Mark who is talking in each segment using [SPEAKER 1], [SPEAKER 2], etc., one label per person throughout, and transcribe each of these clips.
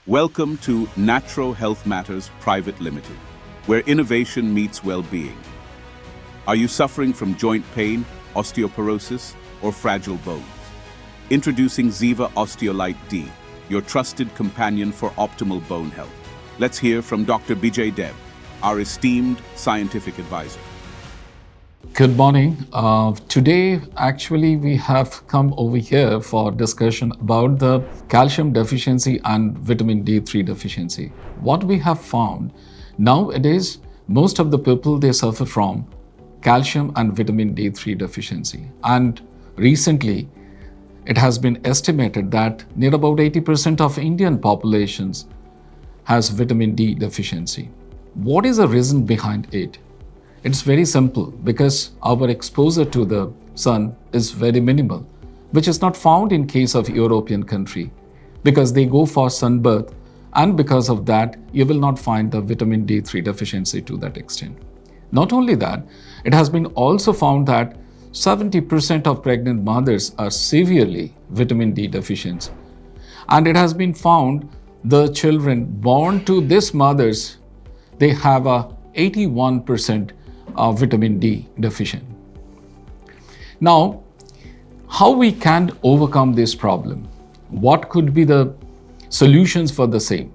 [SPEAKER 1] Welcome to Natural Health Matters Private Limited, where innovation meets well-being. Are you suffering from joint pain, osteoporosis, or fragile bones? Introducing Zeeva Osteolyte D, your trusted companion for optimal bone health. Let's hear from Dr. Bijoy, our esteemed scientific advisor.
[SPEAKER 2] Good morning. Today, actually, we have come over here for discussion about the calcium deficiency and vitamin D3 deficiency. What we have found nowadays, most of the people, they suffer from calcium and vitamin D3 deficiency. And recently, it has been estimated that near about 80% of Indian populations has vitamin D deficiency. What is the reason behind it? It's very simple because our exposure to the sun is very minimal, which is not found in case of European country because they go for sunbath, and because of that, you will not find the vitamin D3 deficiency to that extent. Not only that, it has been also found that 70% of pregnant mothers are severely vitamin D deficient. And it has been found the children born to these mothers, they have a 81% of vitamin D deficient. Now, how we can overcome this problem? What could be the solutions for the same?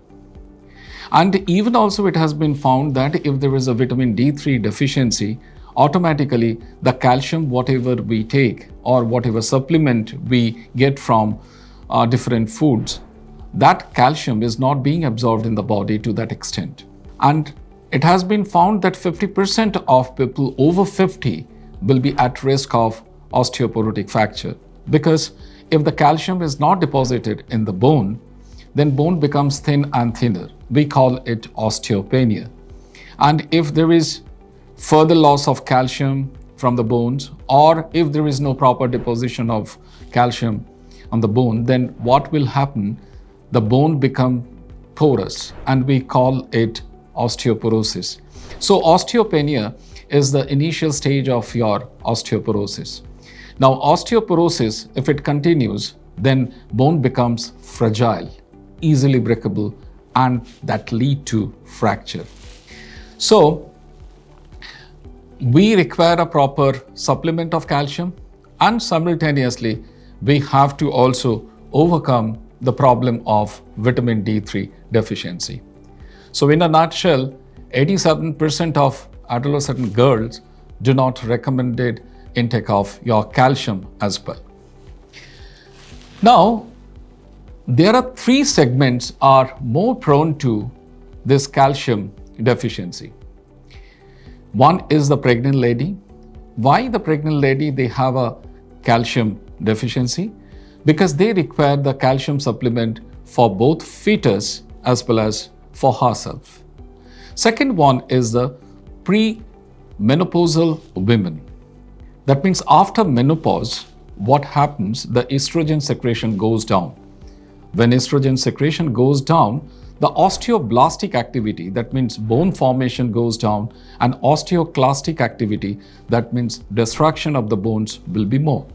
[SPEAKER 2] And even also it has been found that if there is a vitamin D3 deficiency, automatically the calcium, whatever we take or whatever supplement we get from different foods, that calcium is not being absorbed in the body to that extent. And it has been found that 50% of people over 50 will be at risk of osteoporotic fracture, because if the calcium is not deposited in the bone, then bone becomes thin and thinner. We call it osteopenia. And if there is further loss of calcium from the bones, or if there is no proper deposition of calcium on the bone, then what will happen? The bone become porous, and we call it osteoporosis. So osteopenia is the initial stage of your osteoporosis. Now osteoporosis, if it continues, then bone becomes fragile, easily breakable, and that lead to fracture. So we require a proper supplement of calcium, and simultaneously we have to also overcome the problem of vitamin D3 deficiency. So in a nutshell, 87% of adolescent girls do not recommended intake of your calcium as well. Now, there are three segments are more prone to this calcium deficiency. One is the pregnant lady. Why the pregnant lady, they have a calcium deficiency? Because they require the calcium supplement for both fetus as well as for herself. Second one is the pre-menopausal women. That means after menopause, what happens? The estrogen secretion goes down. When estrogen secretion goes down, the osteoblastic activity, that means bone formation, goes down, and osteoclastic activity, that means destruction of the bones, will be more.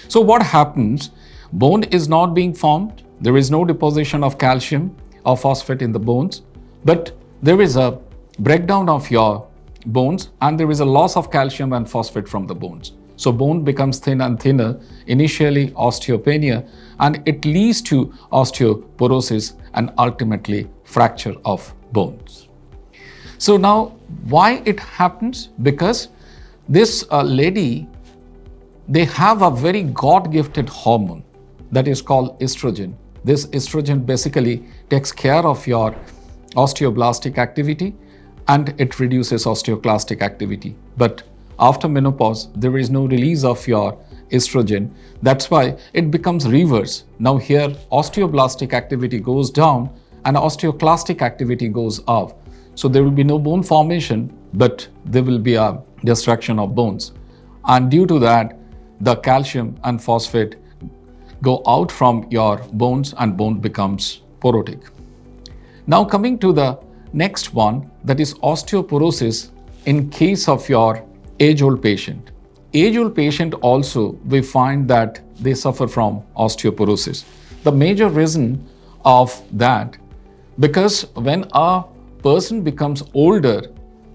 [SPEAKER 2] So what happens? Bone is not being formed. There is no deposition of calcium or phosphate in the bones, but there is a breakdown of your bones, and there is a loss of calcium and phosphate from the bones. So bone becomes thin and thinner, initially osteopenia, and it leads to osteoporosis and ultimately fracture of bones. So now why it happens? Because this lady, they have a very God-gifted hormone that is called estrogen. This estrogen basically takes care of your osteoblastic activity, and it reduces osteoclastic activity. But after menopause, there is no release of your estrogen. That's why it becomes reverse. Now here, osteoblastic activity goes down and osteoclastic activity goes up. So there will be no bone formation, but there will be a destruction of bones. And due to that, the calcium and phosphate go out from your bones and bone becomes porotic. Now coming to the next one, that is osteoporosis in case of your age-old patient. Age-old patient also, we find that they suffer from osteoporosis. The major reason of that Because when a person becomes older,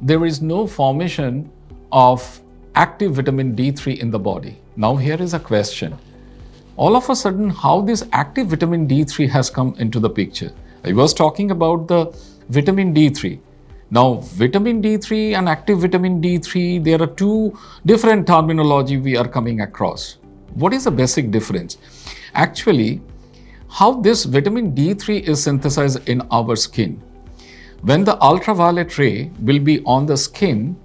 [SPEAKER 2] there is no formation of active vitamin D3 in the body. Now here is a question. All of a sudden, how this active vitamin D3 has come into the picture? I was talking about the vitamin D3. Now, vitamin D3 and active vitamin D3, there are two different terminology we are coming across. What is the basic difference? Actually, how this vitamin D3 is synthesized in our skin. When the ultraviolet ray will be on the skin,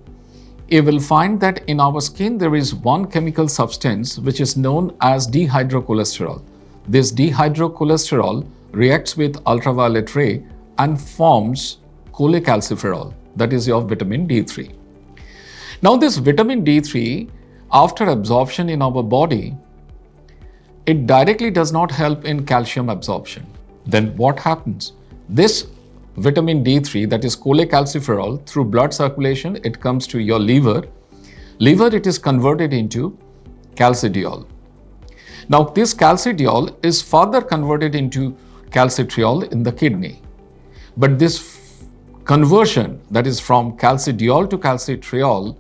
[SPEAKER 2] you will find that in our skin there is one chemical substance which is known as dehydrocholesterol. This dehydrocholesterol reacts with ultraviolet ray and forms cholecalciferol, that is your vitamin D3. Now this vitamin D3, after absorption in our body, it directly does not help in calcium absorption. Then what happens? This vitamin D3, that is cholecalciferol, through blood circulation, it comes to your liver. Liver, it is converted into calcidiol. Now, this calcidiol is further converted into calcitriol in the kidney. But this conversion, that is from calcidiol to calcitriol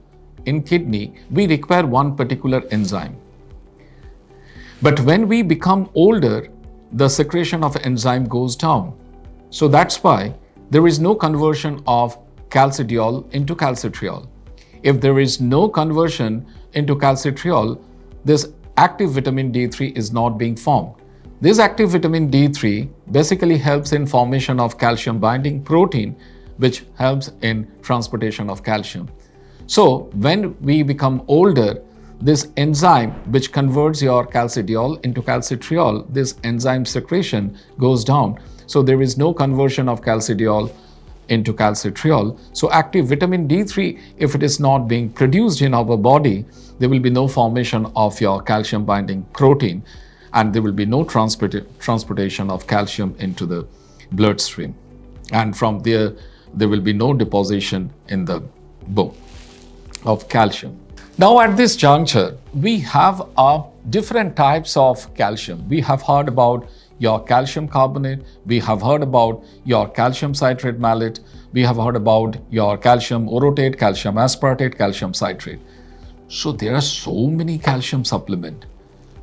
[SPEAKER 2] in kidney, we require one particular enzyme. But when we become older, the secretion of enzyme goes down. So that's why there is no conversion of calcidiol into calcitriol. If there is no conversion into calcitriol, this active vitamin D3 is not being formed. This active vitamin D3 basically helps in formation of calcium binding protein, which helps in transportation of calcium. So when we become older, this enzyme which converts your calcidiol into calcitriol, this enzyme secretion goes down. So there is no conversion of calcidiol into calcitriol. So active vitamin D3, if it is not being produced in our body, there will be no formation of your calcium binding protein, and there will be no transportation of calcium into the bloodstream. And from there will be no deposition in the bone of calcium. Now at this juncture, we have different types of calcium. We have heard about your calcium carbonate, we have heard about your calcium citrate malate, we have heard about your calcium orotate, calcium aspartate, calcium citrate. So there are so many calcium supplements.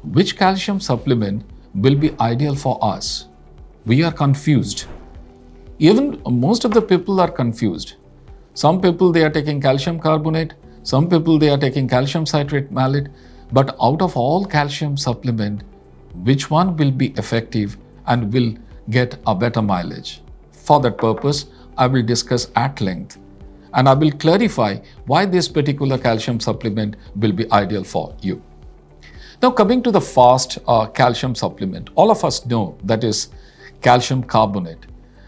[SPEAKER 2] Which calcium supplement will be ideal for us? We are confused. Even most of the people are confused. Some people, they are taking calcium carbonate, some people, they are taking calcium citrate malate, but out of all calcium supplement, which one will be effective and will get a better mileage? For that purpose, I will discuss at length, and I will clarify why this particular calcium supplement will be ideal for you. Now coming to the first calcium supplement, all of us know that is calcium carbonate,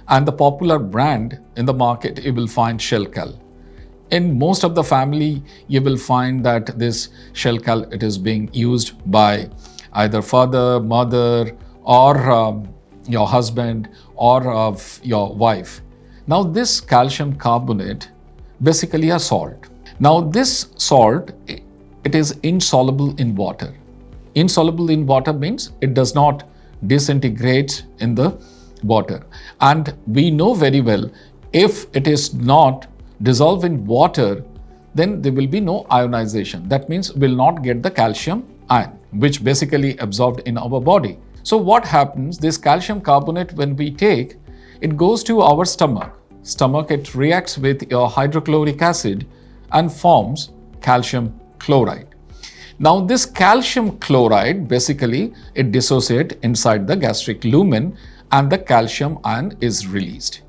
[SPEAKER 2] and the popular brand in the market, you will find Shelcal. In most of the family, you will find that this Shelcal, it is being used by either father, mother, or your husband, or your wife. Now this calcium carbonate, basically a salt. Now this salt, it is insoluble in water. Insoluble in water means it does not disintegrate in the water. And we know very well, if it is not dissolved in water, then there will be no ionization. That means we'll not get the calcium ion, which basically absorbed in our body. So what happens, this calcium carbonate, when we take, it goes to our stomach. Stomach, it reacts with your hydrochloric acid and forms calcium chloride. Now this calcium chloride, basically it dissociates inside the gastric lumen and the calcium ion is released.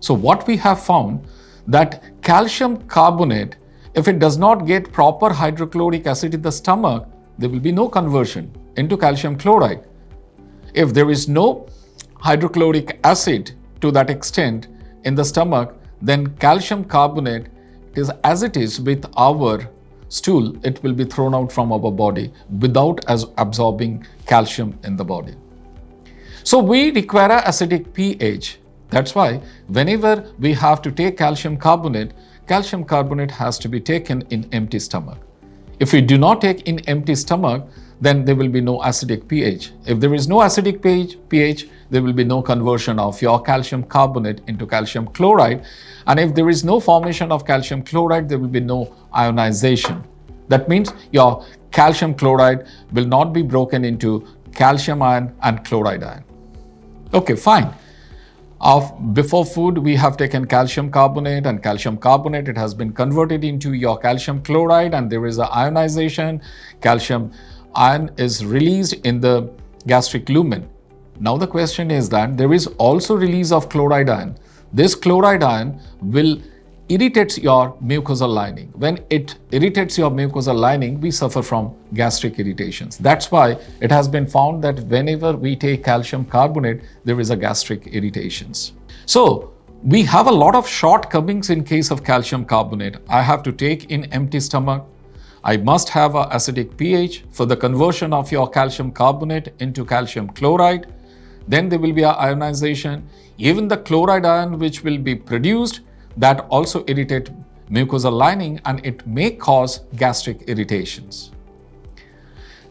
[SPEAKER 2] So what we have found, that calcium carbonate, if it does not get proper hydrochloric acid in the stomach, there will be no conversion into calcium chloride. If there is no hydrochloric acid to that extent in the stomach, then calcium carbonate is as it is with our stool, it will be thrown out from our body without absorbing calcium in the body. So we require an acidic pH. That's why whenever we have to take calcium carbonate has to be taken in empty stomach. If we do not take in empty stomach, then there will be no acidic pH. If there is no acidic pH, there will be no conversion of your calcium carbonate into calcium chloride. And if there is no formation of calcium chloride, there will be no ionization. That means your calcium chloride will not be broken into calcium ion and chloride ion. Okay, fine. Before food, we have taken calcium carbonate, and calcium carbonate, it has been converted into your calcium chloride, and there is a ionization. Calcium ion is released in the gastric lumen. Now the question is that there is also release of chloride ion. This chloride ion will irritates your mucosal lining. When it irritates your mucosal lining, we suffer from gastric irritations. That's why it has been found that whenever we take calcium carbonate, there is a gastric irritations. So we have a lot of shortcomings in case of calcium carbonate. I have to take in empty stomach. I must have an acidic pH for the conversion of your calcium carbonate into calcium chloride. Then there will be an ionization. Even the chloride ion which will be produced, that also irritate mucosal lining, and it may cause gastric irritations.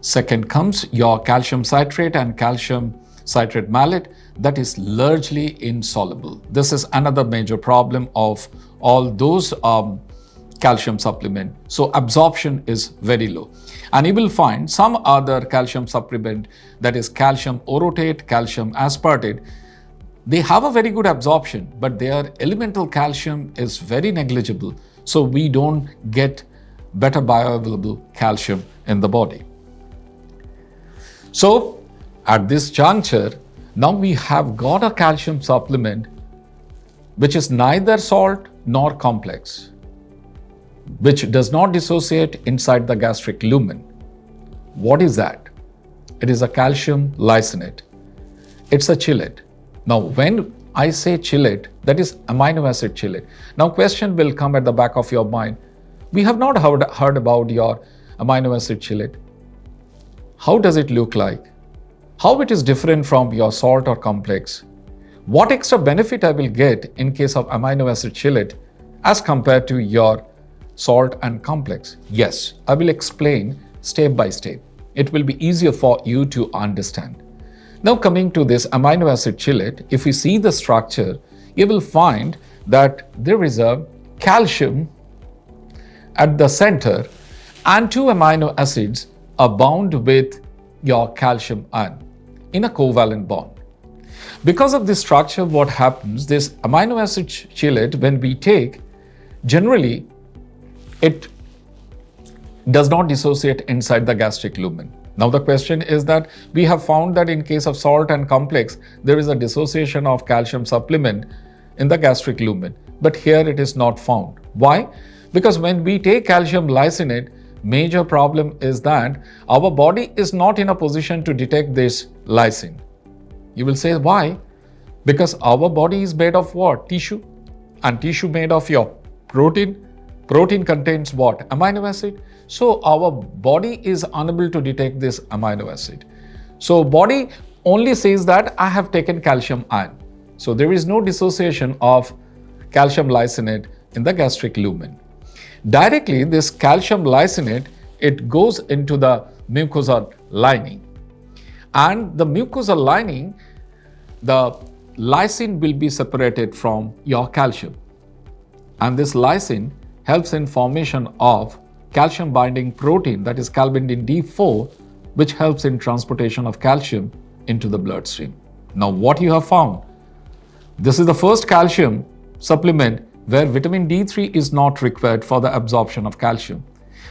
[SPEAKER 2] Second comes your calcium citrate and calcium citrate malate, that is largely insoluble. This is another major problem of all those calcium supplement. So absorption is very low. And you will find some other calcium supplement, that is calcium orotate, calcium aspartate. They have a very good absorption, but their elemental calcium is very negligible. So we don't get better bioavailable calcium in the body. So at this juncture, now we have got a calcium supplement which is neither salt nor complex, which does not dissociate inside the gastric lumen. What is that? It is a calcium lysinate. It's a chelate. Now, when I say chelate, that is amino acid chelate. Now, question will come at the back of your mind. We have not heard about your amino acid chelate. How does it look like? How it is different from your salt or complex? What extra benefit I will get in case of amino acid chelate as compared to your salt and complex? Yes, I will explain step by step. It will be easier for you to understand. Now coming to this amino acid chelate, if you see the structure, you will find that there is a calcium at the center and two amino acids are bound with your calcium ion in a covalent bond. Because of this structure, what happens, this amino acid chelate, when we take, generally it does not dissociate inside the gastric lumen. Now the question is that we have found that in case of salt and complex, there is a dissociation of calcium supplement in the gastric lumen, but here it is not found. Why? Because when we take calcium lysinate, major problem is that our body is not in a position to detect this lysine. You will say why? Because our body is made of what? Tissue, and tissue made of your protein. Protein contains what? Amino acid. So our body is unable to detect this amino acid. So body only says that I have taken calcium ion. So there is no dissociation of calcium lysinate in the gastric lumen. Directly this calcium lysinate, it goes into the mucosal lining. And the mucosal lining, the lysine will be separated from your calcium. And this lysine helps in formation of calcium binding protein, that is calbindin D4, which helps in transportation of calcium into the bloodstream. Now what you have found? This is the first calcium supplement where vitamin D3 is not required for the absorption of calcium.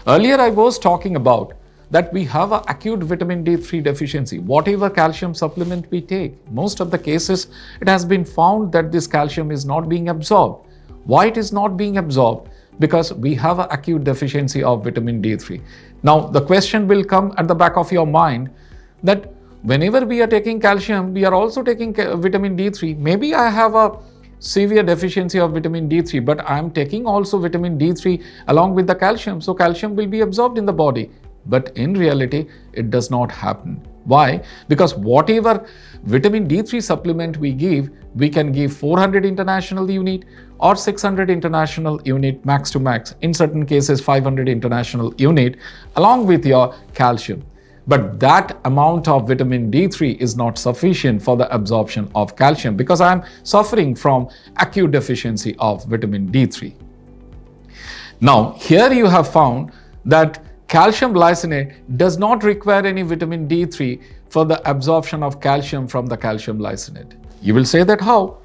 [SPEAKER 2] Earlier I was talking about that we have an acute vitamin D3 deficiency. Whatever calcium supplement we take, most of the cases it has been found that this calcium is not being absorbed. Why it is not being absorbed? Because we have an acute deficiency of vitamin D3. Now the question will come at the back of your mind that whenever we are taking calcium, we are also taking vitamin D3. Maybe I have a severe deficiency of vitamin D3, but I am taking also vitamin D3 along with the calcium. So calcium will be absorbed in the body. But in reality, it does not happen. Why? Because whatever vitamin D3 supplement we give, we can give 400 international unit or 600 international unit max to max. In certain cases, 500 international unit along with your calcium. But that amount of vitamin D3 is not sufficient for the absorption of calcium because I am suffering from acute deficiency of vitamin D3. Now, here you have found that calcium lysine does not require any vitamin D3 for the absorption of calcium from the calcium lysine. You will say that how?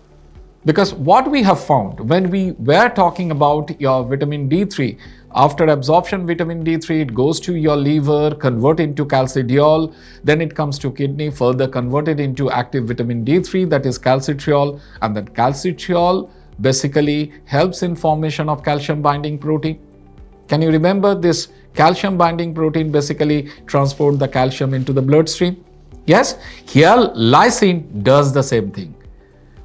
[SPEAKER 2] Because what we have found when we were talking about your vitamin D3, after absorption vitamin D3, it goes to your liver, convert into calcidiol, then it comes to kidney, further converted into active vitamin D3, that is calcitriol, and that calcitriol basically helps in formation of calcium binding protein. Can you remember this calcium binding protein basically transport the calcium into the bloodstream? Yes, here lysine does the same thing.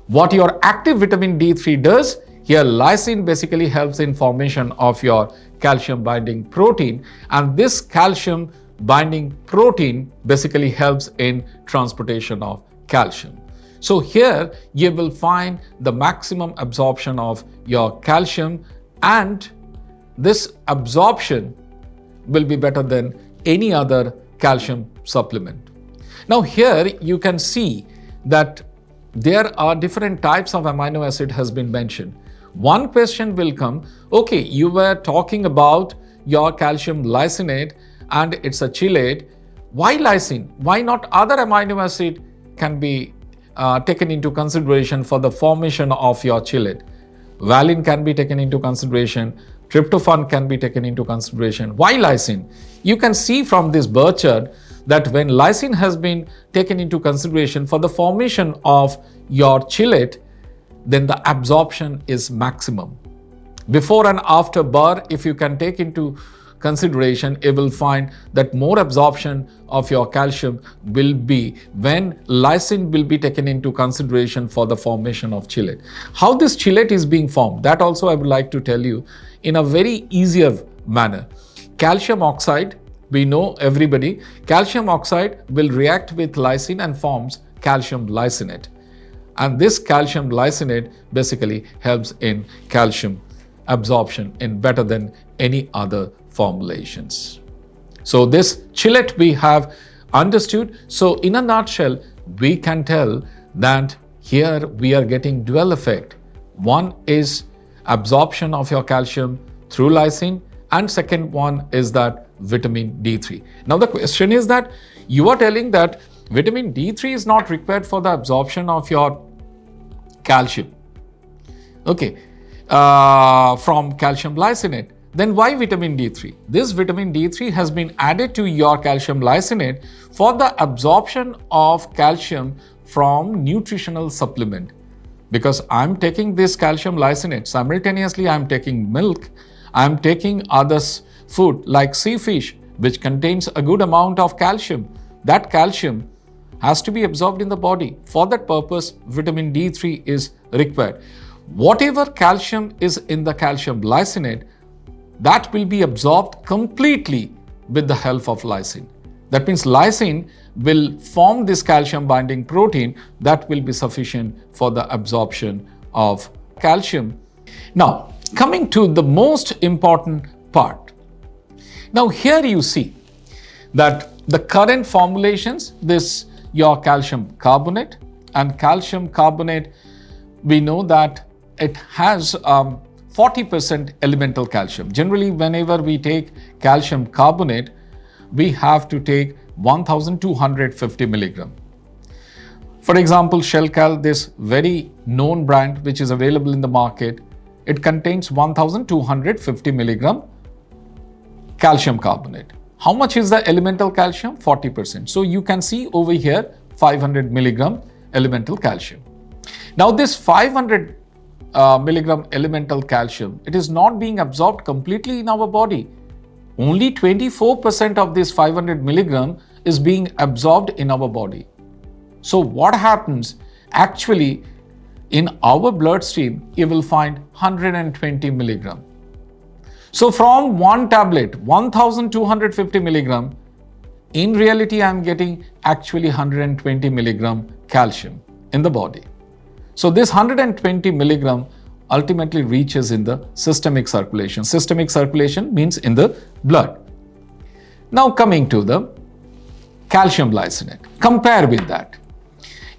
[SPEAKER 2] What your active vitamin D3 does, here lysine basically helps in formation of your calcium binding protein, and this calcium binding protein basically helps in transportation of calcium. So here you will find the maximum absorption of your calcium, and this absorption will be better than any other calcium supplement. Now here you can see that there are different types of amino acid has been mentioned. One question will come, okay, you were talking about your calcium lysinate and it's a chelate. Why lysine? Why not other amino acid can be taken into consideration for the formation of your chelate? Valine can be taken into consideration. Tryptophan can be taken into consideration. Why lysine? You can see from this bar chart that when lysine has been taken into consideration for the formation of your chelate, then the absorption is maximum. Before and after bar, if you can take into consideration, you will find that more absorption of your calcium will be when lysine will be taken into consideration for the formation of chelate. How this chelate is being formed, that also I would like to tell you in a very easier manner. Calcium oxide, we know everybody, calcium oxide will react with lysine and forms calcium lysinate. And this calcium lysinate basically helps in calcium absorption in better than any other formulations. So this chelate we have understood. So in a nutshell, we can tell that here we are getting dual effect. One is absorption of your calcium through lysine, and second one is that vitamin D3. Now the question is that you are telling that vitamin D3 is not required for the absorption of your calcium, okay, from calcium lysinate. Then why vitamin D3? This vitamin D3 has been added to your calcium lysinate for the absorption of calcium from nutritional supplement. Because I'm taking this calcium lysinate, simultaneously I'm taking milk, I'm taking other food like sea fish, which contains a good amount of calcium. That calcium has to be absorbed in the body. For that purpose, vitamin D3 is required. Whatever calcium is in the calcium lysinate, that will be absorbed completely with the help of lysine. That means lysine will form this calcium binding protein that will be sufficient for the absorption of calcium. Now, coming to the most important part. Now here you see that the current formulations, this your calcium carbonate, and calcium carbonate, we know that it has 40% elemental calcium. Generally, whenever we take calcium carbonate, we have to take 1250 milligram. For example, Shellcal, this very known brand which is available in the market, it contains 1250 milligram calcium carbonate. How much is the elemental calcium? 40%. So you can see over here 500 milligram elemental calcium. Now this 500 milligram elemental calcium, it is not being absorbed completely in our body. Only 24% of this 500 milligram is being absorbed in our body. So what happens? Actually, in our bloodstream, you will find 120 milligram. So from one tablet, 1250 milligram, in reality, I am getting actually 120 milligram calcium in the body. So this 120 milligram ultimately reaches in the systemic circulation. Systemic circulation means in the blood. Now coming to the calcium lysinate. Compare with that.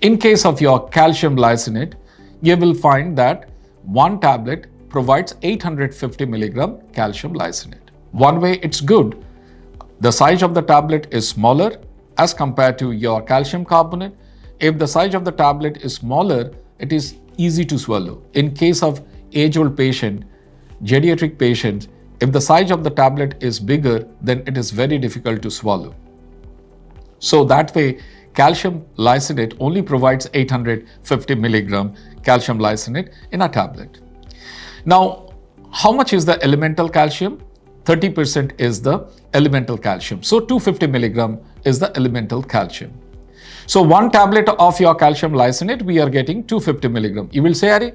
[SPEAKER 2] In case of your calcium lysinate, you will find that one tablet provides 850 milligram calcium lysinate. One way it's good. The size of the tablet is smaller as compared to your calcium carbonate. If the size of the tablet is smaller, it is easy to swallow. In case of age-old patient, geriatric patients, if the size of the tablet is bigger, then it is very difficult to swallow. So that way, calcium lysinate only provides 850 milligram calcium lysinate in a tablet. Now, how much is the elemental calcium? 30% is the elemental calcium. So 250 milligram is the elemental calcium. So one tablet of your calcium lysinate, we are getting 250 milligram. You will say, Ari,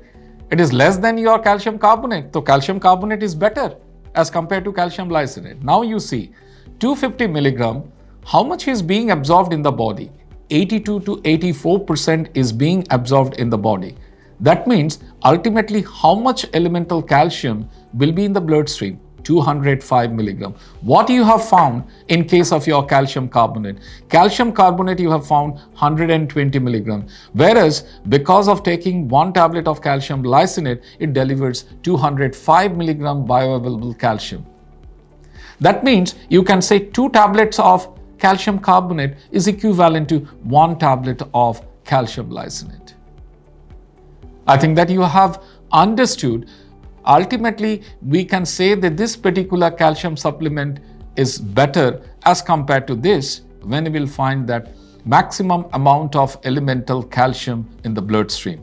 [SPEAKER 2] it is less than your calcium carbonate. So calcium carbonate is better as compared to calcium lysinate. Now you see, 250 milligram, how much is being absorbed in the body? 82 to 84% is being absorbed in the body. That means ultimately how much elemental calcium will be in the bloodstream? 205 milligram. What you have found in case of your calcium carbonate? Calcium carbonate you have found 120 milligram. Whereas because of taking one tablet of calcium lysinate, it delivers 205 milligram bioavailable calcium. That means you can say 2 tablets of calcium carbonate is equivalent to 1 tablet of calcium lysinate. I think that you have understood. Ultimately, we can say that this particular calcium supplement is better as compared to this when we will find that maximum amount of elemental calcium in the bloodstream.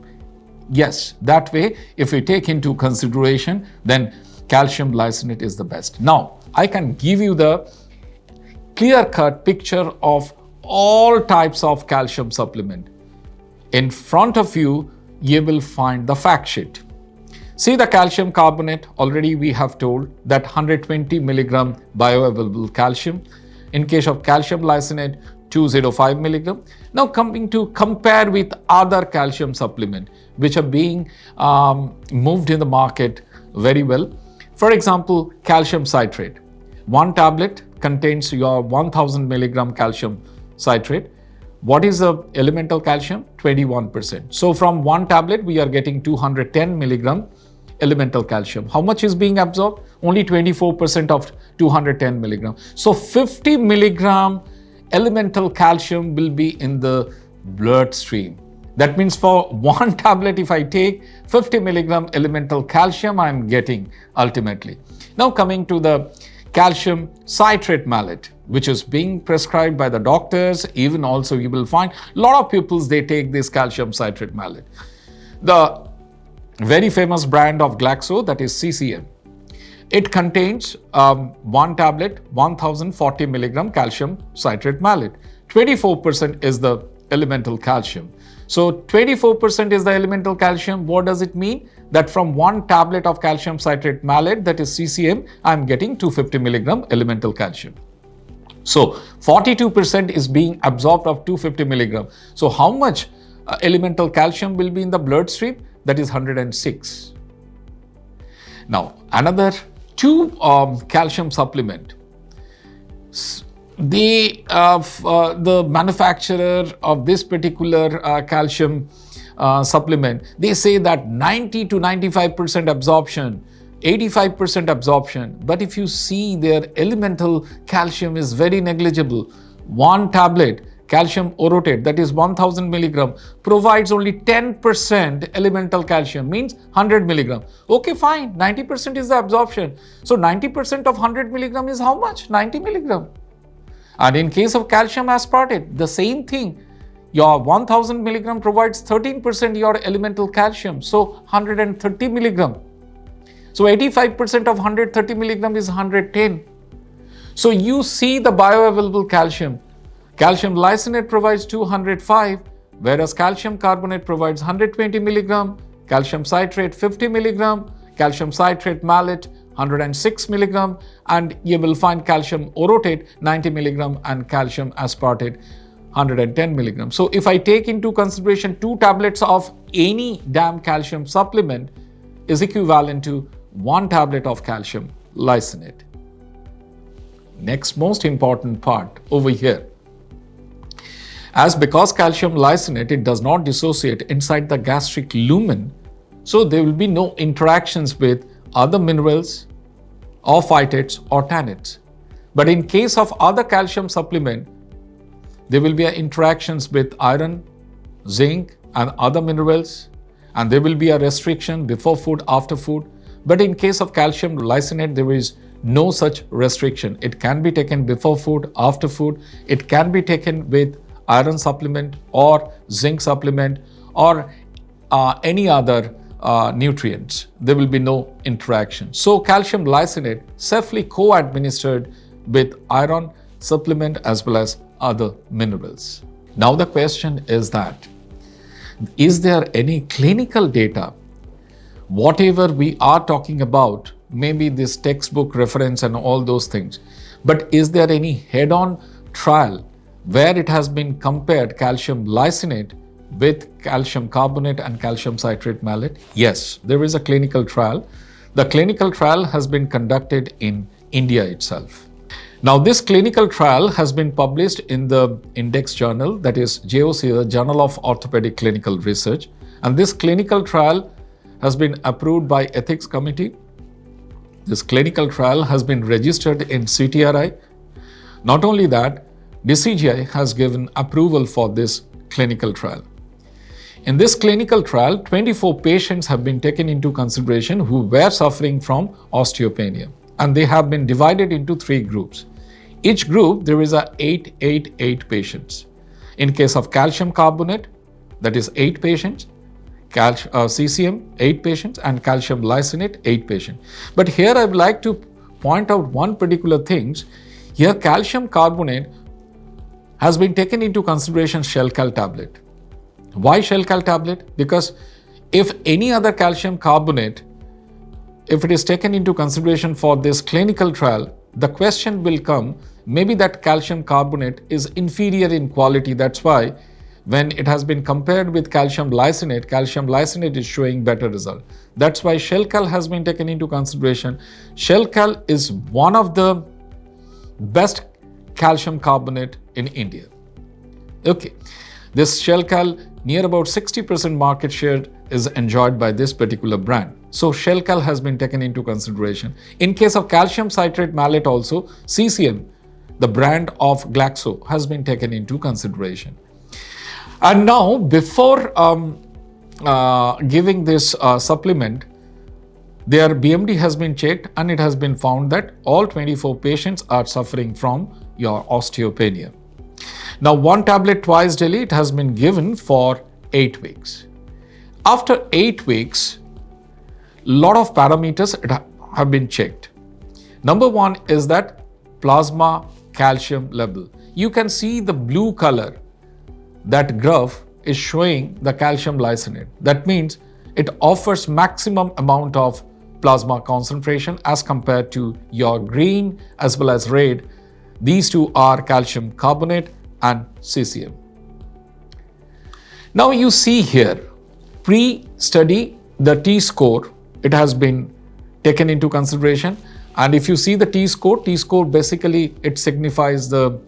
[SPEAKER 2] Yes, that way, if we take into consideration, then calcium lysinate is the best. Now, I can give you the clear-cut picture of all types of calcium supplement. In front of you, you will find the fact sheet. See the calcium carbonate, already we have told that 120 milligram bioavailable calcium. In case of calcium lysinate, 205 milligram. Now coming to compare with other calcium supplement which are being moved in the market very well. For example, calcium citrate. One tablet contains your 1000 milligram calcium citrate. What is the elemental calcium? 21%. So from one tablet, we are getting 210 milligram elemental calcium. How much is being absorbed? Only 24% of 210 milligram. So 50 milligram elemental calcium will be in the bloodstream. That means for one tablet, if I take 50 milligram elemental calcium, I am getting ultimately. Now coming to the calcium citrate malate, which is being prescribed by the doctors. Even also you will find a lot of people, they take this calcium citrate malate. The very famous brand of Glaxo, that is CCM. It contains one tablet, 1040 milligram calcium citrate malate. 24% is the elemental calcium. So 24% is the elemental calcium. What does it mean? That from one tablet of calcium citrate malate, that is CCM, I am getting 250 milligram elemental calcium. So 42% is being absorbed of 250 milligram. So how much elemental calcium will be in the bloodstream? That is 106. Now another two calcium supplement. The manufacturer of this particular calcium supplement, they say that 90 to 95% absorption, 85% absorption. But if you see their elemental calcium is very negligible. One tablet calcium orotate, that is 1000 milligram, provides only 10% elemental calcium, means 100 milligram. Okay, fine, 90% is the absorption. So 90% of 100 milligram is how much? 90 milligram. And in case of calcium aspartate, the same thing. Your 1000 milligram provides 13% your elemental calcium, so 130 milligram. So 85% of 130 milligram is 110. So you see the bioavailable calcium. Calcium lysinate provides 205, whereas calcium carbonate provides 120 milligram, calcium citrate 50 milligram, calcium citrate malate 106 milligram, and you will find calcium orotate 90 milligram and calcium aspartate 110 milligram. So if I take into consideration 2 tablets of any damn calcium supplement is equivalent to 1 tablet of calcium lysinate. Next most important part over here. As because calcium lysinate, it does not dissociate inside the gastric lumen, so there will be no interactions with other minerals or phytates or tannates. But in case of other calcium supplement, there will be interactions with iron, zinc and other minerals, and there will be a restriction before food, after food. But in case of calcium lysinate, there is no such restriction. It can be taken before food, after food. It can be taken with iron supplement or zinc supplement or any other nutrients. There will be no interaction. So calcium lysinate safely co-administered with iron supplement as well as other minerals. Now the question is that, is there any clinical data? Whatever we are talking about, maybe this textbook reference and all those things, but is there any head-on trial where it has been compared calcium lysinate with calcium carbonate and calcium citrate malate? Yes, there is a clinical trial. The clinical trial has been conducted in India itself. Now, this clinical trial has been published in the index journal, that is JOC, the Journal of Orthopedic Clinical Research. And this clinical trial has been approved by Ethics Committee. This clinical trial has been registered in CTRI. Not only that, DCGI has given approval for this clinical trial. In this clinical trial, 24 patients have been taken into consideration who were suffering from osteopenia, and they have been divided into 3 groups. Each group, there is a 8 patients. In case of calcium carbonate, that is 8 patients, CCM, 8 patients, and calcium lysinate, 8 patients. But here I would like to point out one particular thing. Here calcium carbonate has been taken into consideration shell cal tablet. Why shell cal tablet? Because if any other calcium carbonate, if it is taken into consideration for this clinical trial, the question will come, maybe that calcium carbonate is inferior in quality. That's why when it has been compared with calcium lysinate is showing better result. That's why shell cal has been taken into consideration. Shell cal is one of the best calcium carbonate in India. Okay, this shell cal, near about 60% market share is enjoyed by this particular brand. So shell cal has been taken into consideration. In case of calcium citrate malate also, CCM, the brand of Glaxo, has been taken into consideration. And now, before giving this supplement, their BMD has been checked and it has been found that all 24 patients are suffering from your osteopenia. Now, 1 tablet twice daily, it has been given for 8 weeks. After 8 weeks, lot of parameters have been checked. Number 1 is that plasma calcium level. You can see the blue color, that graph is showing the calcium lysinate. That means it offers maximum amount of plasma concentration as compared to your green as well as red. These two are calcium carbonate and CCM. Now you see here, pre-study, the T-score, it has been taken into consideration. And if you see the T-score basically it signifies the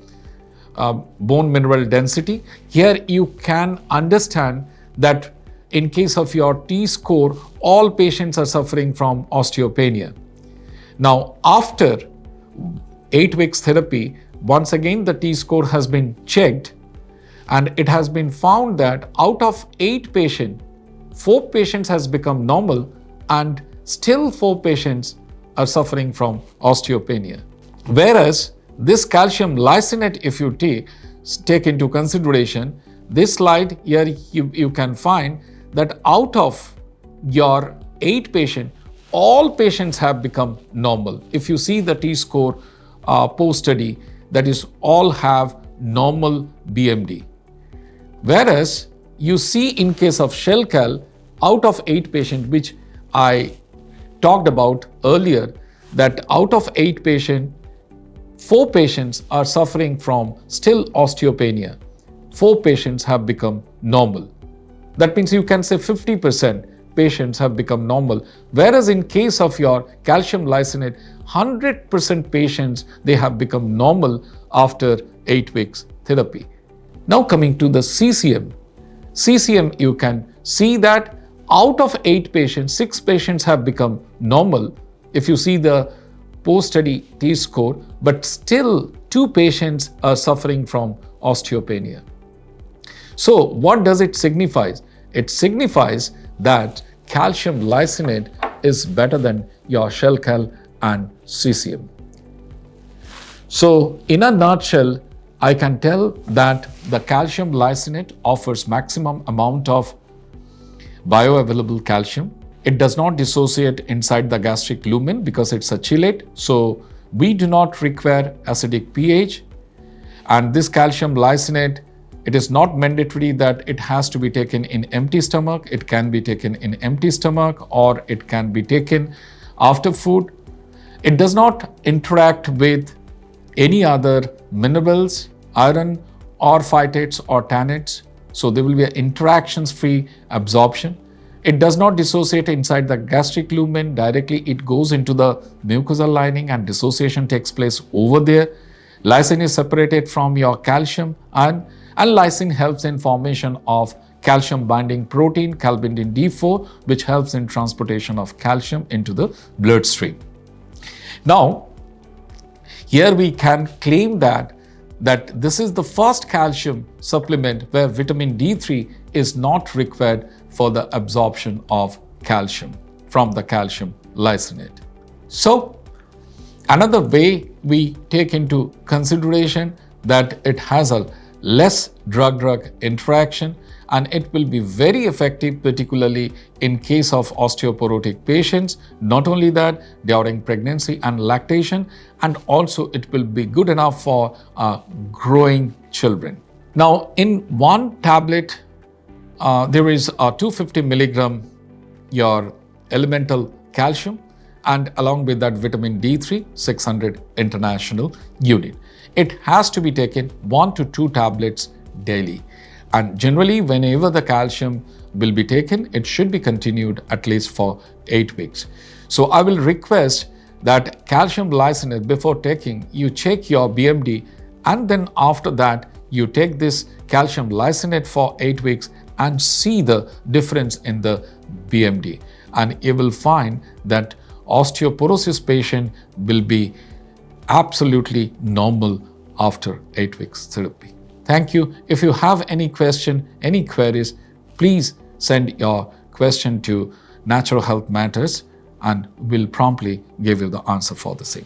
[SPEAKER 2] bone mineral density. Here you can understand that in case of your T-score, all patients are suffering from osteopenia. Now, after 8 weeks therapy, once again the T-score has been checked and it has been found that out of 8 patients, 4 patients has become normal and still 4 patients are suffering from osteopenia. Whereas this calcium lysinate, if you take into consideration, this slide here you can find that out of your 8 patients, all patients have become normal. If you see the T-score post-study, that is all have normal BMD. Whereas you see in case of shell cal, out of 8 patients, which I talked about earlier, that out of 8 patients, 4 patients are suffering from still osteopenia. 4 patients have become normal. That means you can say 50% patients have become normal. Whereas in case of your calcium lysinate, 100% patients, they have become normal after 8 weeks therapy. Now coming to the CCM. CCM, you can see that out of 8 patients, 6 patients have become normal if you see the post-study T-score, but still 2 patients are suffering from osteopenia. So what does it signify? It signifies that calcium lysinate is better than your shell cal and CCM. So in a nutshell, I can tell that the calcium lysinate offers maximum amount of bioavailable calcium. It does not dissociate inside the gastric lumen because it's a chelate. So we do not require acidic pH. And this calcium lysinate, it is not mandatory that it has to be taken in empty stomach. It can be taken in empty stomach or it can be taken after food. It does not interact with any other minerals, iron or phytates or tannates. So there will be an interactions-free absorption. It does not dissociate inside the gastric lumen directly. It goes into the mucosal lining and dissociation takes place over there. Lysine is separated from your calcium and lysine helps in formation of calcium binding protein, calbindin D4, which helps in transportation of calcium into the bloodstream. Now, here we can claim that this is the first calcium supplement where vitamin D3 is not required for the absorption of calcium from the calcium lysinate. So, another way we take into consideration that it has a less drug-drug interaction and it will be very effective, particularly in case of osteoporotic patients. Not only that, during pregnancy and lactation, and also it will be good enough for growing children. Now, in one tablet, there is a 250 milligram your elemental calcium, and along with that vitamin D3, 600 international unit. It has to be taken 1 to 2 tablets daily. And generally, whenever the calcium will be taken, it should be continued at least for 8 weeks. So I will request that calcium lysinate, before taking, you check your BMD, and then after that, you take this calcium lysinate for 8 weeks and see the difference in the BMD. And you will find that osteoporosis patient will be absolutely normal after 8 weeks therapy. Thank you. If you have any question, any queries, please send your question to Natural Health Matters and we'll promptly give you the answer for the same.